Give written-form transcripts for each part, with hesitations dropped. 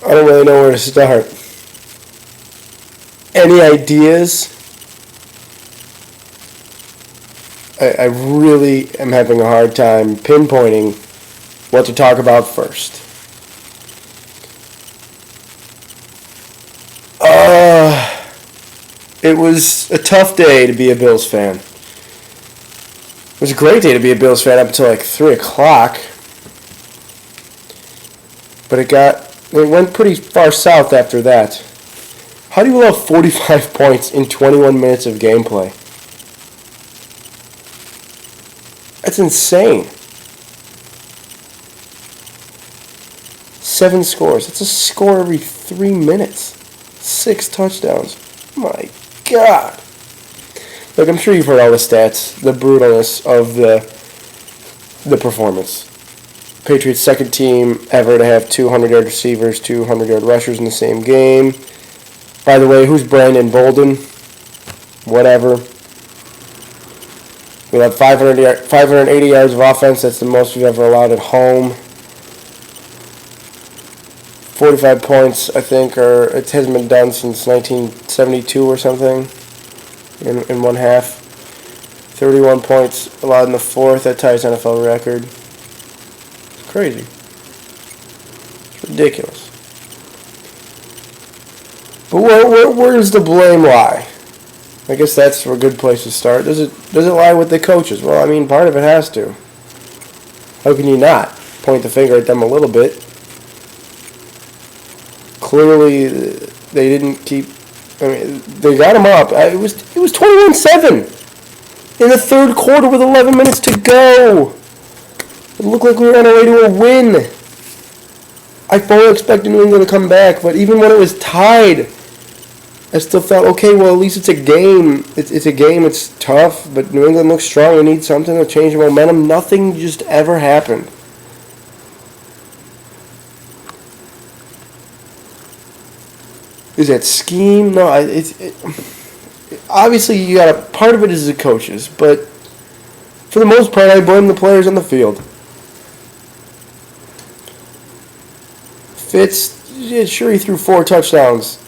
I don't really know where to start. Any ideas? I really am having a hard time pinpointing what to talk about first. It was a tough day to be a Bills fan. It was a great day to be a Bills fan up until like 3 o'clock. But it went pretty far south after that. How do you allow 45 points in 21 minutes of gameplay? That's insane. 7 scores. That's a score every 3 minutes. 6 touchdowns. My God. Look, I'm sure you've heard all the stats, the brutalness of the performance. Patriots' second team ever to have 200-yard receivers, 200-yard rushers in the same game. By the way, who's Brandon Bolden? Whatever. We have 580 yards of offense. That's the most we've ever allowed at home. 45 points, I think, it hasn't been done since 1972 or something in one half. 31 points allowed in the fourth. That ties NFL record. It's crazy. It's ridiculous. But where does the blame lie? I guess that's a good place to start. Does it lie with the coaches? Well, I mean, part of it has to. How can you not point the finger at them a little bit? Clearly, they didn't keep. I mean, they got him up. It was 21-7 in the third quarter with 11 minutes to go. It looked like we were on our way to a win. I fully expected New England to come back, but even when it was tied, I still thought, okay, well, at least it's a game. It's a game. It's tough, but New England looks strong. We need something to change the momentum. Nothing just ever happened. Is that scheme? No, obviously you got part of it is the coaches, but for the most part, I blame the players on the field. Fitz, yeah, sure, he threw 4 touchdowns,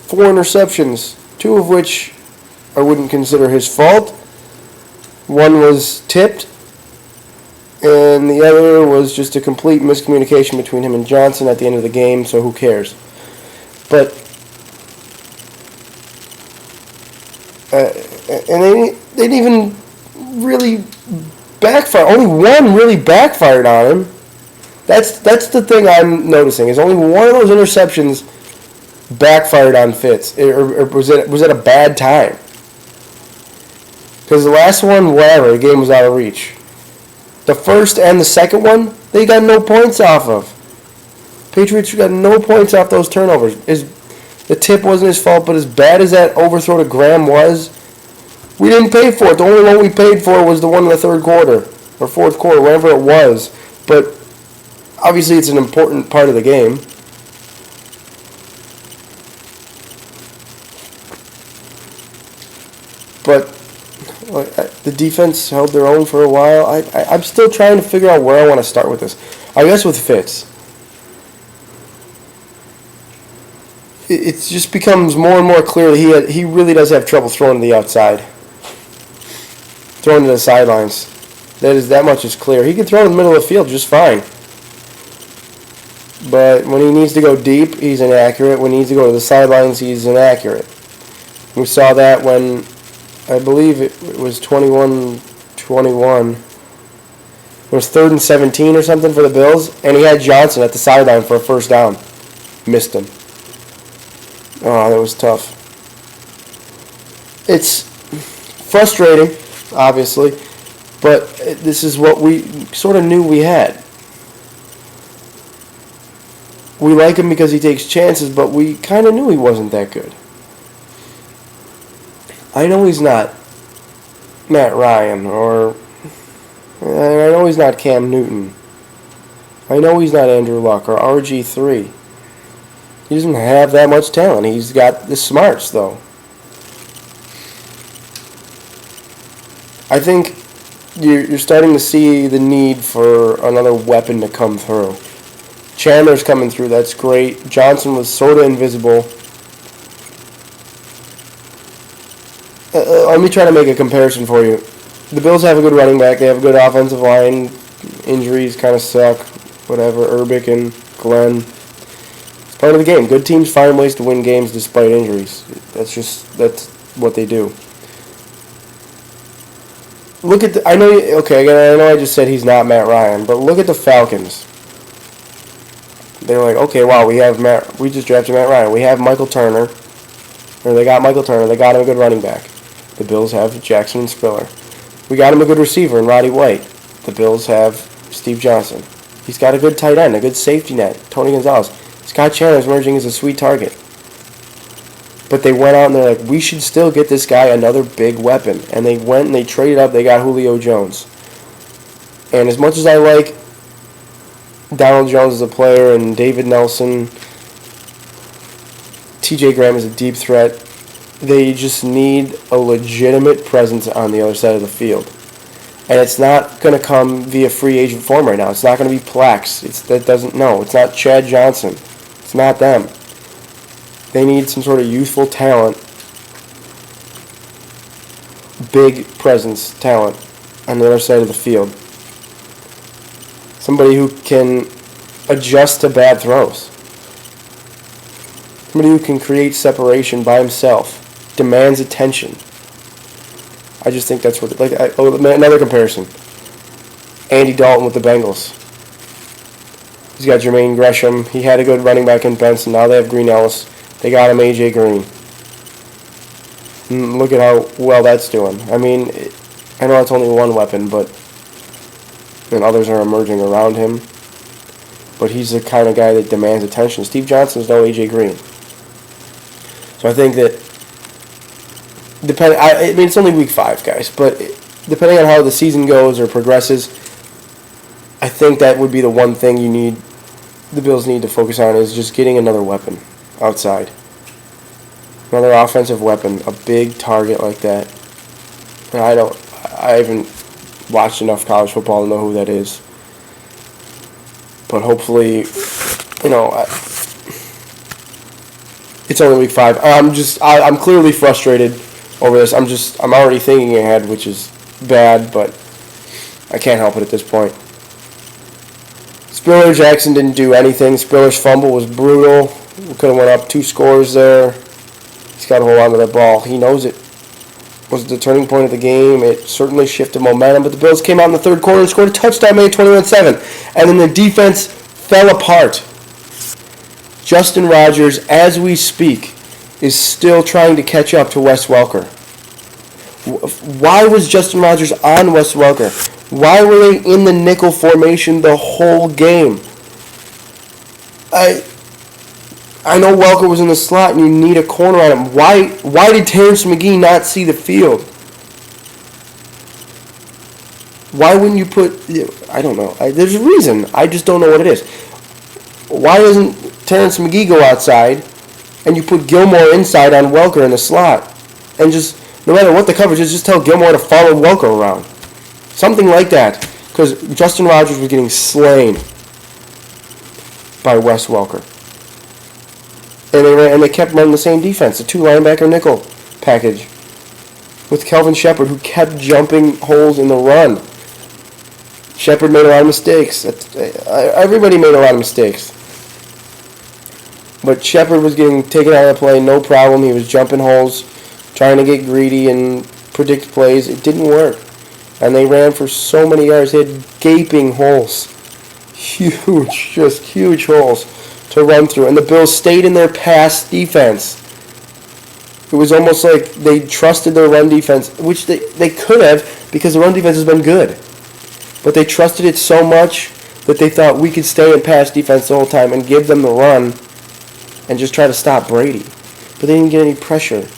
4 interceptions, 2 of which I wouldn't consider his fault. One was tipped, and the other was just a complete miscommunication between him and Johnson at the end of the game, so who cares? But and they didn't even really backfire. Only one really backfired on him. That's the thing I'm noticing is only one of those interceptions backfired on Fitz, or was it a bad time? Because the last one, whatever, the game was out of reach. The first and the second one, they got no points off of. Patriots got no points off those turnovers. The tip wasn't his fault, but as bad as that overthrow to Graham was, we didn't pay for it. The only one we paid for was the one in the third quarter or fourth quarter, whatever it was. But obviously it's an important part of the game. But the defense held their own for a while. I'm still trying to figure out where I want to start with this. I guess with Fitz. It just becomes more and more clear that he really does have trouble throwing to the outside. Throwing to the sidelines. That much is clear. He can throw in the middle of the field just fine. But when he needs to go deep, he's inaccurate. When he needs to go to the sidelines, he's inaccurate. We saw that when, I believe it was 21-21. It was 3rd and 17 or something for the Bills, and he had Johnson at the sideline for a first down. Missed him. Oh, that was tough. It's frustrating, obviously, but this is what we sort of knew we had. We like him because he takes chances, but we kind of knew he wasn't that good. I know he's not Matt Ryan, I know he's not Cam Newton. I know he's not Andrew Luck or RG3. He doesn't have that much talent. He's got the smarts, though. I think you're starting to see the need for another weapon to come through. Chandler's coming through. That's great. Johnson was sort of invisible. Let me try to make a comparison for you. The Bills have a good running back. They have a good offensive line. Injuries kind of suck. Whatever. Urbic and Glenn. It's part of the game. Good teams find ways to win games despite injuries. That's what they do. Look at I know I just said he's not Matt Ryan, but look at the Falcons. They're like, okay, wow, we just drafted Matt Ryan. We have Michael Turner. Or they got Michael Turner. They got him a good running back. The Bills have Jackson and Spiller. We got him a good receiver in Roddy White. The Bills have Steve Johnson. He's got a good tight end, a good safety net, Tony Gonzalez. Scott Chandler's emerging as a sweet target. But they went out and they're like, we should still get this guy another big weapon. And they went and they traded up. They got Julio Jones. And as much as I like Donald Jones as a player and David Nelson, TJ Graham is a deep threat, they just need a legitimate presence on the other side of the field. And it's not going to come via free agent form right now. It's not going to be Plex. It's not Chad Johnson. It's not them. They need some sort of youthful talent, big presence talent on the other side of the field. Somebody who can adjust to bad throws. Somebody who can create separation by himself, demands attention. I just think that's what, another comparison. Andy Dalton with the Bengals. He's got Jermaine Gresham. He had a good running back in Benson. Now they have Green Ellis. They got him A.J. Green. And look at how well that's doing. I mean, I know it's only one weapon, and others are emerging around him. But he's the kind of guy that demands attention. Steve Johnson's no A.J. Green. So I think that, it's only week 5, guys, but depending on how the season goes or progresses, I think that would be the one thing the Bills need to focus on, is just getting another weapon outside. Another offensive weapon, a big target like that. And I haven't watched enough college football to know who that is. But hopefully, it's only week 5. I'm clearly frustrated over this. I'm already thinking ahead, which is bad, but I can't help it at this point. Spiller Jackson didn't do anything. Spiller's fumble was brutal. We could have went up 2 scores there. He's got to hold on to that ball. He knows it was the turning point of the game. It certainly shifted momentum, but the Bills came out in the third quarter and scored a touchdown, made 21-7. And then the defense fell apart. Justin Rogers, as we speak, is still trying to catch up to Wes Welker. Why was Justin Rogers on Wes Welker? Why were they in the nickel formation the whole game? I know Welker was in the slot and you need a corner on him. Why did Terrence McGee not see the field? Why wouldn't you put... I don't know. There's a reason. I just don't know what it is. Why doesn't Terrence McGee go outside and you put Gilmore inside on Welker in the slot? And just, no matter what the coverage is, just tell Gilmore to follow Welker around. Something like that. Because Justin Rogers was getting slain by Wes Welker. And they kept running the same defense, a 2 linebacker nickel package with Kelvin Shepard, who kept jumping holes in the run. Shepard made a lot of mistakes. Everybody made a lot of mistakes. But Shepard was getting taken out of the play, no problem. He was jumping holes, trying to get greedy and predict plays. It didn't work. And they ran for so many yards. They had gaping holes. Huge, just huge holes to run through. And the Bills stayed in their pass defense. It was almost like they trusted their run defense, which they could have, because the run defense has been good. But they trusted it so much that they thought we could stay in pass defense the whole time and give them the run and just try to stop Brady. But they didn't get any pressure.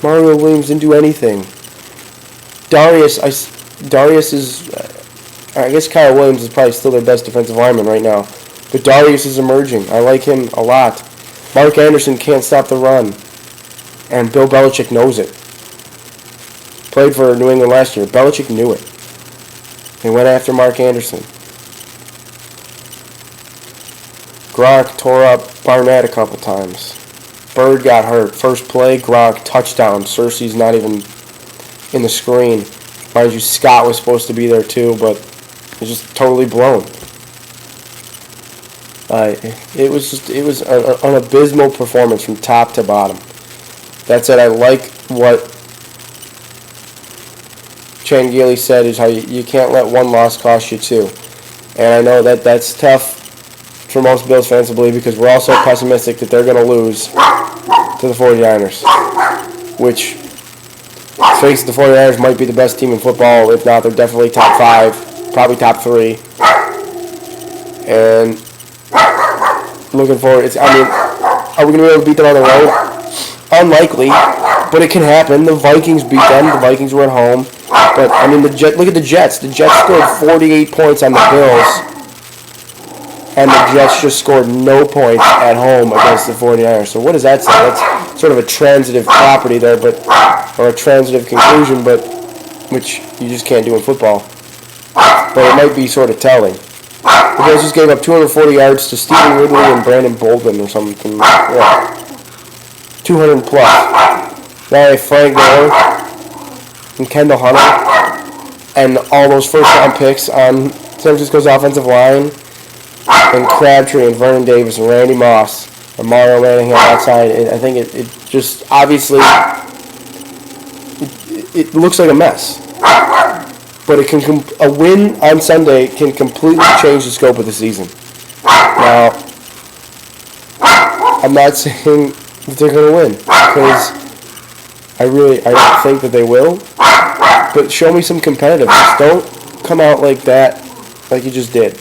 Mario Williams didn't do anything. Darius is... I guess Kyle Williams is probably still their best defensive lineman right now. But Darius is emerging. I like him a lot. Mark Anderson can't stop the run. And Bill Belichick knows it. Played for New England last year. Belichick knew it. They went after Mark Anderson. Gronk tore up Barnett a couple times. Bird got hurt. First play, Gronk, touchdown. Cersei's not even in the screen. Mind you, Scott was supposed to be there too, but it's just totally blown. It was an abysmal performance from top to bottom. That said, I like what Chan Gailey said, is how you can't let one loss cost you two. And I know that that's tough for most Bills fans to believe, because we're all so pessimistic that they're going to lose to the 49ers, which, let's face it, the 49ers might be the best team in football. If not, they're definitely top 5, probably top 3. And looking forward, are we going to be able to beat them on the road? Unlikely, but it can happen. The Vikings beat them. The Vikings were at home. But, I mean, look at the Jets. The Jets scored 48 points on the Bills, and the Jets just scored no points at home against the 49ers. So what does that say? That's sort of a transitive property there, or a transitive conclusion, but which you just can't do in football. But it might be sort of telling. The Bills just gave up 240 yards to Stephen Ridley and Brandon Bolden or something. Yeah. 200 plus. Now Frank Gore and Kendall Hunter and all those first-round picks on San Francisco's offensive line, and Crabtree and Vernon Davis and Randy Moss and Mario Manningham outside. And I think it just obviously it looks like a mess. But it can a win on Sunday can completely change the scope of the season. Now, I'm not saying that they're going to win, because I don't think that they will. But show me some competitiveness. Don't come out like that, like you just did.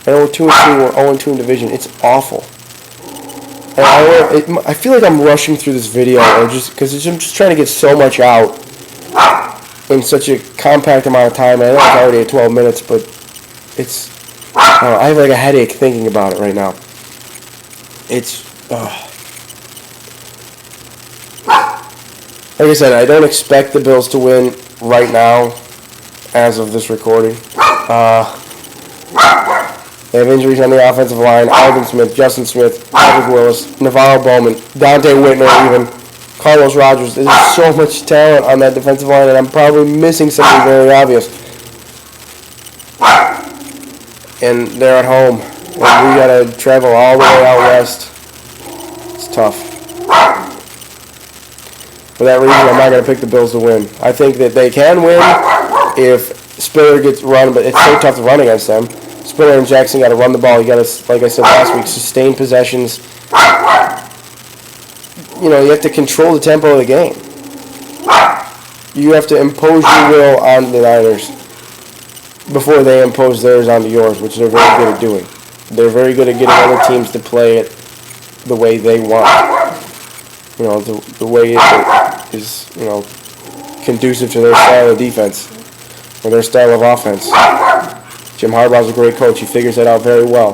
And 2-2 or 0-2 in division. It's awful. And I feel like I'm rushing through this video, or just because I'm just trying to get so much out in such a compact amount of time. I know it's already at 12 minutes, but it's I have like a headache thinking about it right now. It's like I said, I don't expect the Bills to win right now as of this recording. They have injuries on the offensive line. Alvin Smith, Justin Smith, Patrick Willis, Navarro Bowman, Dante Whitner even, Carlos Rogers. There's so much talent on that defensive line, and I'm probably missing something very obvious. And they're at home, and we got to travel all the way out west. It's tough. For that reason, I'm not going to pick the Bills to win. I think that they can win if Spiller gets run, but it's so tough to run against them. Spiller and Jackson got to run the ball. You got to, like I said last week, sustain possessions. You have to control the tempo of the game. You have to impose your will on the Niners before they impose theirs onto yours, which they're very good at doing. They're very good at getting other teams to play it the way they want. The way it is, conducive to their style of defense or their style of offense. Jim Harbaugh's a great coach. He figures that out very well.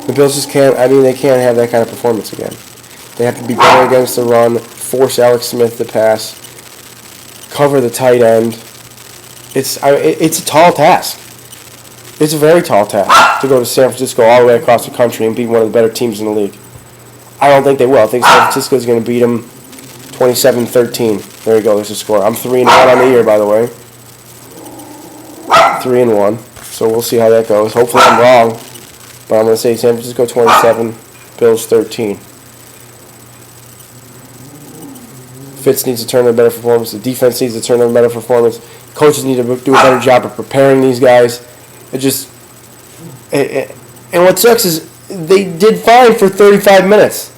The Bills just can't. They can't have that kind of performance again. They have to be better against the run, force Alex Smith to pass, cover the tight end. It's a tall task. It's a very tall task to go to San Francisco all the way across the country and beat one of the better teams in the league. I don't think they will. I think San Francisco is going to beat them 27-13. There you go. There's a score. I'm 3-1 on the year, by the way. 3-1. So we'll see how that goes. Hopefully I'm wrong, but I'm going to say San Francisco 27, Bills 13. Fitz needs to turn in a better performance. The defense needs to turn in a better performance. Coaches need to do a better job of preparing these guys. And what sucks is they did fine for 35 minutes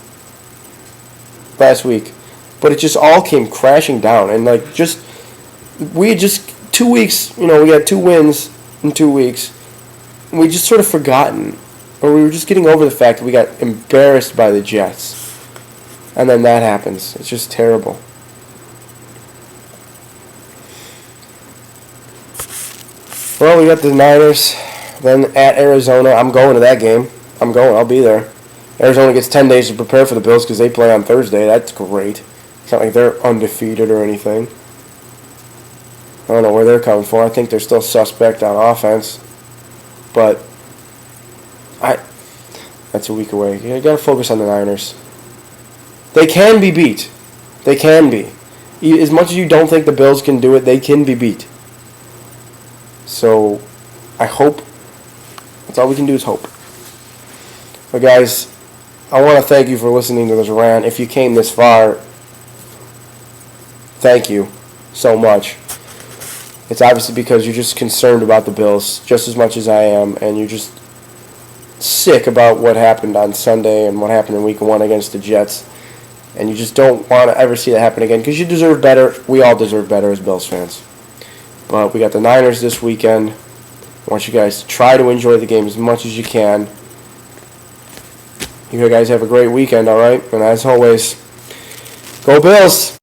last week, but it just all came crashing down. And we had just 2 weeks. We got 2 wins in 2 weeks. And we just sort of forgotten, or we were just getting over the fact that we got embarrassed by the Jets, and then that happens. It's just terrible. Well, we got the Niners, then at Arizona. I'm going to that game. I'll be there. Arizona gets 10 days to prepare for the Bills because they play on Thursday. That's great. It's not like they're undefeated or anything. don't know where they're coming from. I think they're still suspect on offense. But that's a week away. You got to focus on the Niners. They can be beat. They can be. As much as you don't think the Bills can do it, they can be beat. So, I hope. That's all we can do is hope. But guys, I want to thank you for listening to this rant. If you came this far, thank you so much. It's obviously because you're just concerned about the Bills just as much as I am, and you're just sick about what happened on Sunday and what happened in Week 1 against the Jets, and you just don't want to ever see that happen again because you deserve better. We all deserve better as Bills fans. But we got the Niners this weekend. I want you guys to try to enjoy the game as much as you can. You guys have a great weekend, all right? And as always, go Bills!